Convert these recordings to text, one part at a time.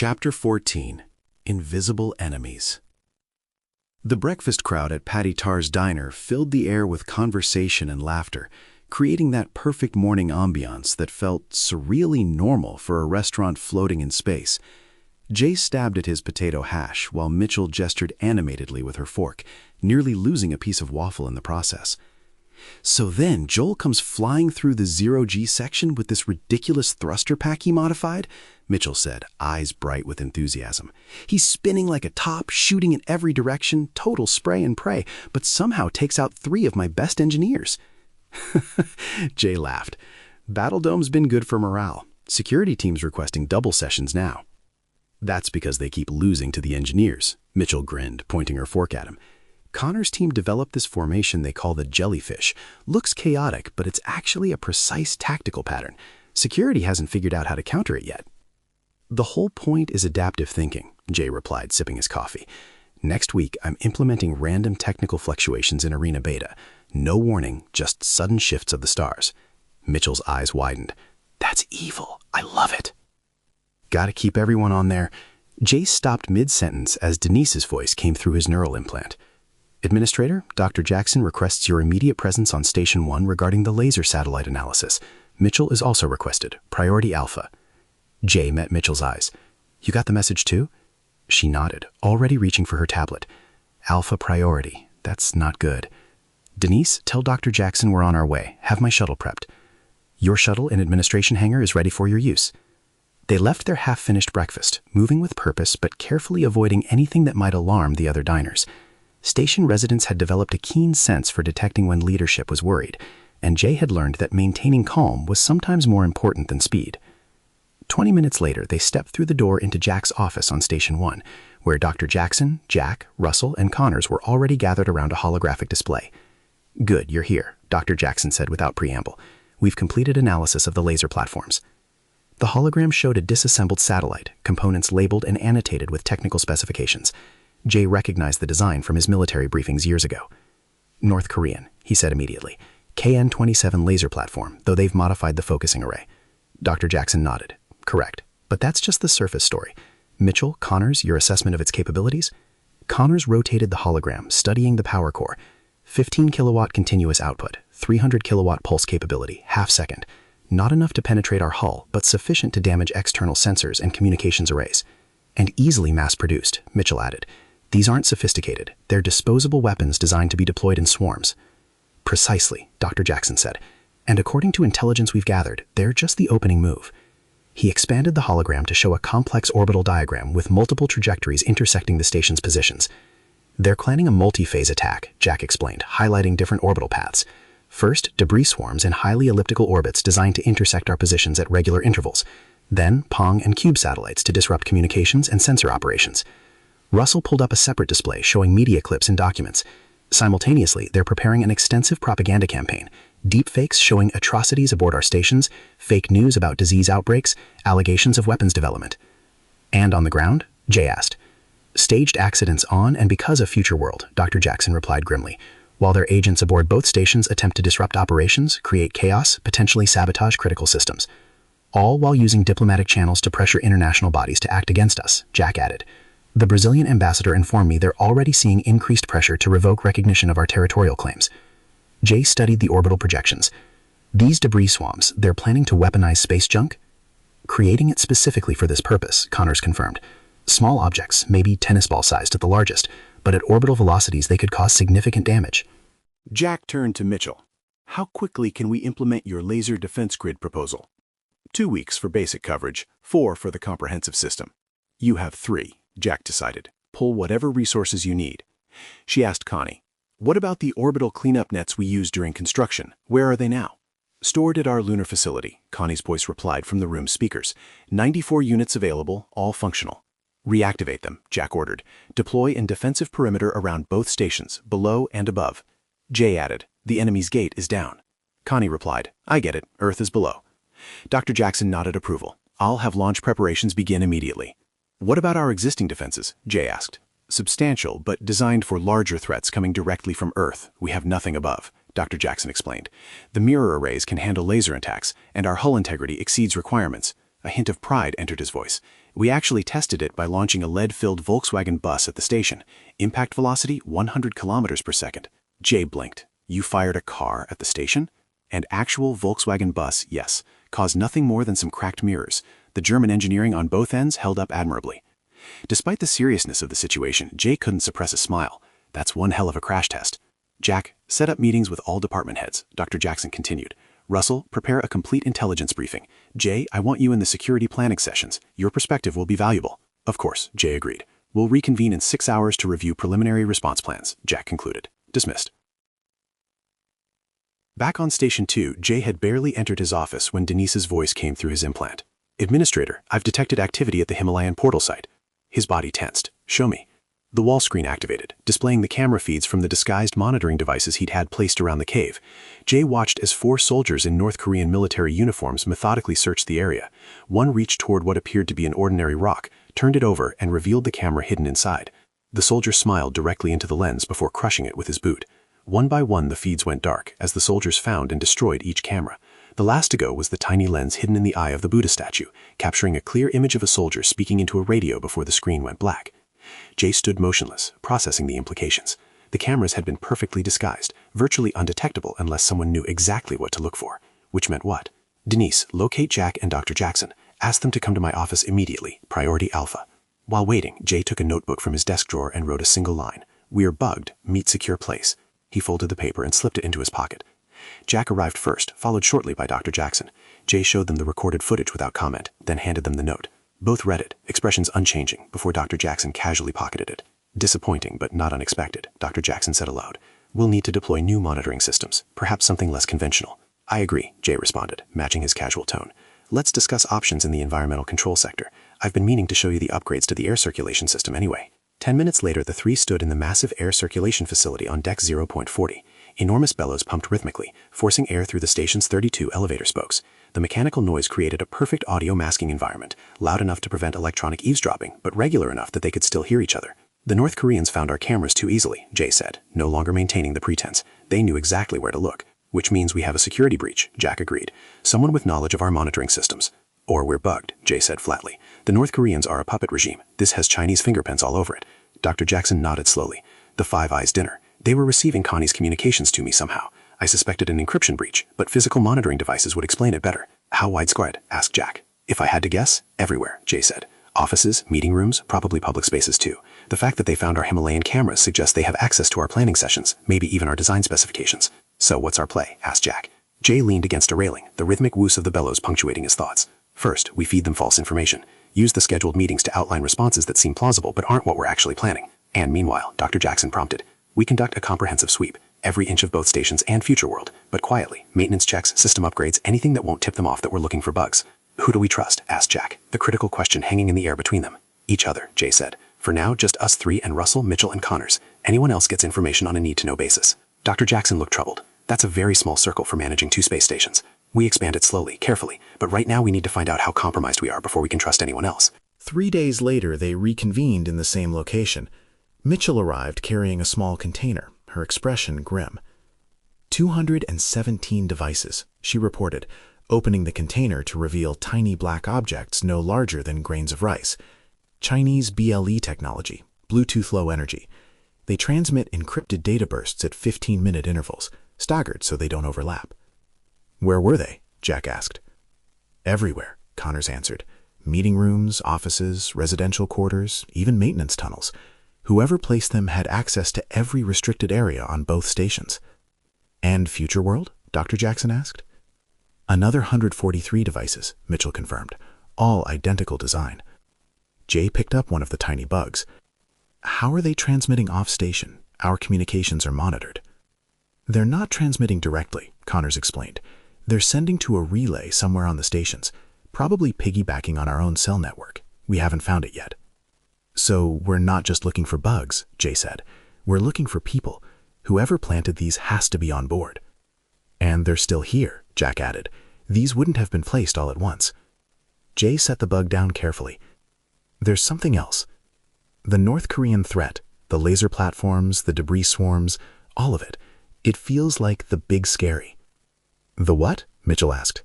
Chapter 14. Invisible Enemies. The breakfast crowd at Patty Tar's diner filled the air with conversation and laughter, creating that perfect morning ambiance that felt surreally normal for a restaurant floating in space. Jay stabbed at his potato hash while Mitchell gestured animatedly with her fork, nearly losing a piece of waffle in the process. So then Joel comes flying through the zero-G section with this ridiculous thruster pack he modified, Mitchell said, eyes bright with enthusiasm. He's spinning like a top, shooting in every direction, total spray and pray, but somehow takes out 3 of my best engineers. Jay laughed. Battledome's been good for morale. Security teams requesting double sessions now. That's because they keep losing to the engineers, Mitchell grinned, pointing her fork at him. Connor's team developed this formation they call the jellyfish. Looks chaotic, but it's actually a precise tactical pattern. Security hasn't figured out how to counter it yet. The whole point is adaptive thinking, Jay replied, sipping his coffee. Next week, I'm implementing random technical fluctuations in Arena Beta. No warning, just sudden shifts of the stars. Mitchell's eyes widened. That's evil. I love it. Gotta keep everyone on there. Jay stopped mid-sentence as Denise's voice came through his neural implant. Administrator, Dr. Jackson requests your immediate presence on Station 1 regarding the laser satellite analysis. Mitchell is also requested. Priority Alpha. Jay met Mitchell's eyes. You got the message too? She nodded, already reaching for her tablet. Alpha priority. That's not good. Denise, tell Dr. Jackson we're on our way. Have my shuttle prepped. Your shuttle in administration hangar is ready for your use. They left their half-finished breakfast, moving with purpose but carefully avoiding anything that might alarm the other diners. Station residents had developed a keen sense for detecting when leadership was worried, and Jay had learned that maintaining calm was sometimes more important than speed. 20 minutes later, they stepped through the door into Jack's office on Station 1, where Dr. Jackson, Jack, Russell, and Connors were already gathered around a holographic display. Good, you're here, Dr. Jackson said without preamble. We've completed analysis of the laser platforms. The hologram showed a disassembled satellite, components labeled and annotated with technical specifications. Jay recognized the design from his military briefings years ago. North Korean, he said immediately. KN-27 laser platform, though they've modified the focusing array. Dr. Jackson nodded. Correct. But that's just the surface story. Mitchell, Connors, your assessment of its capabilities? Connors rotated the hologram, studying the power core. 15 kilowatt continuous output, 300 kilowatt pulse capability, half second. Not enough to penetrate our hull, but sufficient to damage external sensors and communications arrays. And easily mass-produced, Mitchell added. These aren't sophisticated. They're disposable weapons designed to be deployed in swarms. Precisely, Dr. Jackson said. And according to intelligence we've gathered, they're just the opening move. He expanded the hologram to show a complex orbital diagram with multiple trajectories intersecting the station's positions. They're planning a multi-phase attack, Jack explained, highlighting different orbital paths. First, debris swarms in highly elliptical orbits designed to intersect our positions at regular intervals. Then, Pong and Cube satellites to disrupt communications and sensor operations. Russell pulled up a separate display showing media clips and documents. Simultaneously, they're preparing an extensive propaganda campaign. Deepfakes showing atrocities aboard our stations, fake news about disease outbreaks, allegations of weapons development. And on the ground? Jay asked. Staged accidents on and because of Future World, Dr. Jackson replied grimly. While their agents aboard both stations attempt to disrupt operations, create chaos, potentially sabotage critical systems. All while using diplomatic channels to pressure international bodies to act against us, Jack added. The Brazilian ambassador informed me they're already seeing increased pressure to revoke recognition of our territorial claims. Jay studied the orbital projections. These debris swarms, they're planning to weaponize space junk? Creating it specifically for this purpose, Connors confirmed. Small objects, maybe tennis ball sized at the largest, but at orbital velocities they could cause significant damage. Jack turned to Mitchell. How quickly can we implement your laser defense grid proposal? 2 weeks for basic coverage, 4 for the comprehensive system. You have 3. Jack decided. Pull whatever resources you need. She asked Connie, what about the orbital cleanup nets we used during construction? Where are they now? Stored at our lunar facility, Connie's voice replied from the room's speakers. 94 units available, all functional. Reactivate them, Jack ordered. Deploy in defensive perimeter around both stations, below and above. Jay added, the enemy's gate is down. Connie replied, I get it, Earth is below. Dr. Jackson nodded approval. I'll have launch preparations begin immediately. What about our existing defenses? Jay asked. Substantial, but designed for larger threats coming directly from Earth. We have nothing above, Dr. Jackson explained. The mirror arrays can handle laser attacks, and our hull integrity exceeds requirements. A hint of pride entered his voice. We actually tested it by launching a lead-filled Volkswagen bus at the station. Impact velocity 100 kilometers per second. Jay blinked. You fired a car at the station? And actual Volkswagen bus, yes, caused nothing more than some cracked mirrors. The German engineering on both ends held up admirably. Despite the seriousness of the situation, Jay couldn't suppress a smile. That's one hell of a crash test. Jack, set up meetings with all department heads, Dr. Jackson continued. Russell, prepare a complete intelligence briefing. Jay, I want you in the security planning sessions. Your perspective will be valuable. Of course, Jay agreed. We'll reconvene in 6 hours to review preliminary response plans, Jack concluded. Dismissed. Back on Station 2, Jay had barely entered his office when Denise's voice came through his implant. Administrator, I've detected activity at the Himalayan portal site. His body tensed. Show me. The wall screen activated, displaying the camera feeds from the disguised monitoring devices he'd had placed around the cave. Jay watched as 4 soldiers in North Korean military uniforms methodically searched the area. One reached toward what appeared to be an ordinary rock, turned it over, and revealed the camera hidden inside. The soldier smiled directly into the lens before crushing it with his boot. One by one, the feeds went dark as the soldiers found and destroyed each camera. The last to go was the tiny lens hidden in the eye of the Buddha statue, capturing a clear image of a soldier speaking into a radio before the screen went black. Jay stood motionless, processing the implications. The cameras had been perfectly disguised, virtually undetectable unless someone knew exactly what to look for. Which meant what? Denise, locate Jack and Dr. Jackson. Ask them to come to my office immediately. Priority Alpha. While waiting, Jay took a notebook from his desk drawer and wrote a single line. We're bugged. Meet secure place. He folded the paper and slipped it into his pocket. Jack arrived first, followed shortly by Dr. Jackson. Jay showed them the recorded footage without comment, then handed them the note. Both read it, expressions unchanging, before Dr. Jackson casually pocketed it. Disappointing, but not unexpected, Dr. Jackson said aloud. We'll need to deploy new monitoring systems, perhaps something less conventional. I agree, Jay responded, matching his casual tone. Let's discuss options in the environmental control sector. I've been meaning to show you the upgrades to the air circulation system anyway. 10 minutes later, the 3 stood in the massive air circulation facility on deck 0.40. Enormous bellows pumped rhythmically, forcing air through the station's 32 elevator spokes. The mechanical noise created a perfect audio masking environment, loud enough to prevent electronic eavesdropping, but regular enough that they could still hear each other. The North Koreans found our cameras too easily, Jay said, no longer maintaining the pretense. They knew exactly where to look. Which means we have a security breach, Jack agreed. Someone with knowledge of our monitoring systems. Or we're bugged, Jay said flatly. The North Koreans are a puppet regime. This has Chinese fingerprints all over it. Dr. Jackson nodded slowly. The Five Eyes dinner. They were receiving Connie's communications to me somehow. I suspected an encryption breach, but physical monitoring devices would explain it better. How widespread? Asked Jack. If I had to guess, everywhere, Jay said. Offices, meeting rooms, probably public spaces too. The fact that they found our Himalayan cameras suggests they have access to our planning sessions, maybe even our design specifications. So what's our play? Asked Jack. Jay leaned against a railing, the rhythmic whoosh of the bellows punctuating his thoughts. First, we feed them false information. Use the scheduled meetings to outline responses that seem plausible but aren't what we're actually planning. And meanwhile, Dr. Jackson prompted, we conduct a comprehensive sweep, every inch of both stations and future world, but quietly. Maintenance checks, system upgrades, anything that won't tip them off that we're looking for bugs. Who do we trust? Asked Jack, the critical question hanging in the air between them. Each other, Jay said. For now, just us 3 and Russell, Mitchell, and Connors. Anyone else gets information on a need-to-know basis. Dr. Jackson looked troubled. That's a very small circle for managing 2 space stations. We expand it slowly, carefully, but right now we need to find out how compromised we are before we can trust anyone else. 3 days later, they reconvened in the same location. Mitchell arrived carrying a small container, her expression grim. 217 devices, she reported, opening the container to reveal tiny black objects no larger than grains of rice. Chinese BLE technology, Bluetooth Low Energy. They transmit encrypted data bursts at 15-minute intervals, staggered so they don't overlap. Where were they? Jack asked. Everywhere, Connors answered. Meeting rooms, offices, residential quarters, even maintenance tunnels. Whoever placed them had access to every restricted area on both stations. And Future World? Dr. Jackson asked. Another 143 devices, Mitchell confirmed, all identical design. Jay picked up one of the tiny bugs. How are they transmitting off-station? Our communications are monitored. They're not transmitting directly, Connors explained. They're sending to a relay somewhere on the stations, probably piggybacking on our own cell network. We haven't found it yet. So we're not just looking for bugs, Jay said. We're looking for people. Whoever planted these has to be on board. And they're still here, Jack added. These wouldn't have been placed all at once. Jay set the bug down carefully. There's something else. The North Korean threat, the laser platforms, the debris swarms, all of it. It feels like the big scary. The what? Mitchell asked.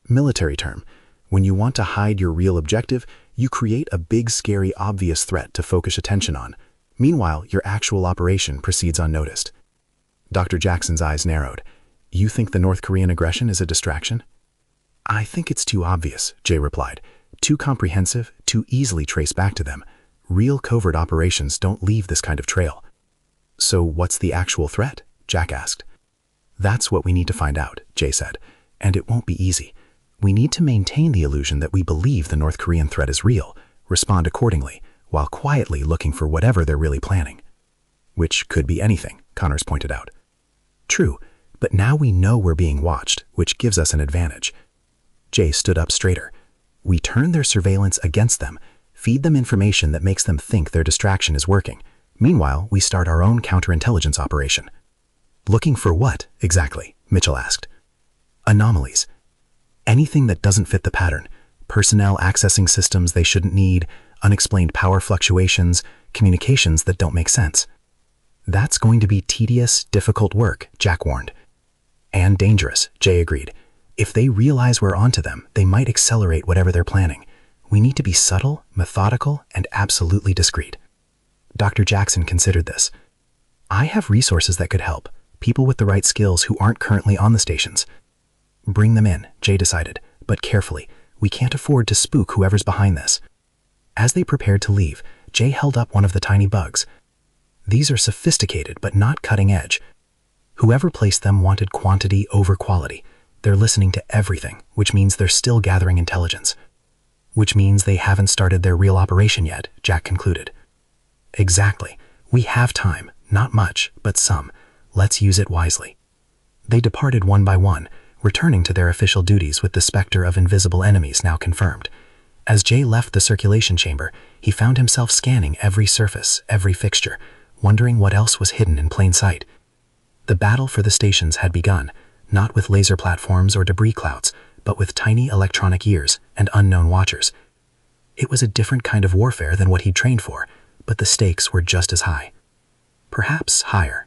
Military term. When you want to hide your real objective, You create a big, scary, obvious threat to focus attention on. Meanwhile, your actual operation proceeds unnoticed. Dr. Jackson's eyes narrowed. You think the North Korean aggression is a distraction? I think it's too obvious, Jay replied. Too comprehensive, too easily traced back to them. Real covert operations don't leave this kind of trail. So what's the actual threat? Jack asked. That's what we need to find out, Jay said. And it won't be easy. We need to maintain the illusion that we believe the North Korean threat is real, respond accordingly, while quietly looking for whatever they're really planning. Which could be anything, Connors pointed out. True, but now we know we're being watched, which gives us an advantage. Jay stood up straighter. We turn their surveillance against them, feed them information that makes them think their distraction is working. Meanwhile, we start our own counterintelligence operation. Looking for what, exactly? Mitchell asked. Anomalies. Anything that doesn't fit the pattern. Personnel accessing systems they shouldn't need, unexplained power fluctuations, communications that don't make sense. That's going to be tedious, difficult work, Jack warned. And dangerous, Jay agreed. If they realize we're onto them, they might accelerate whatever they're planning. We need to be subtle, methodical, and absolutely discreet. Dr. Jackson considered this. I have resources that could help, people with the right skills who aren't currently on the stations. Bring them in, Jay decided, but carefully. We can't afford to spook whoever's behind this. As they prepared to leave, Jay held up one of the tiny bugs. These are sophisticated but not cutting edge. Whoever placed them wanted quantity over quality. They're listening to everything, which means they're still gathering intelligence. Which means they haven't started their real operation yet, Jack concluded. Exactly. We have time, not much, but some. Let's use it wisely. They departed one by one, returning to their official duties with the specter of invisible enemies now confirmed. As Jay left the circulation chamber, he found himself scanning every surface, every fixture, wondering what else was hidden in plain sight. The battle for the stations had begun, not with laser platforms or debris clouds, but with tiny electronic ears and unknown watchers. It was a different kind of warfare than what he'd trained for, but the stakes were just as high. Perhaps higher.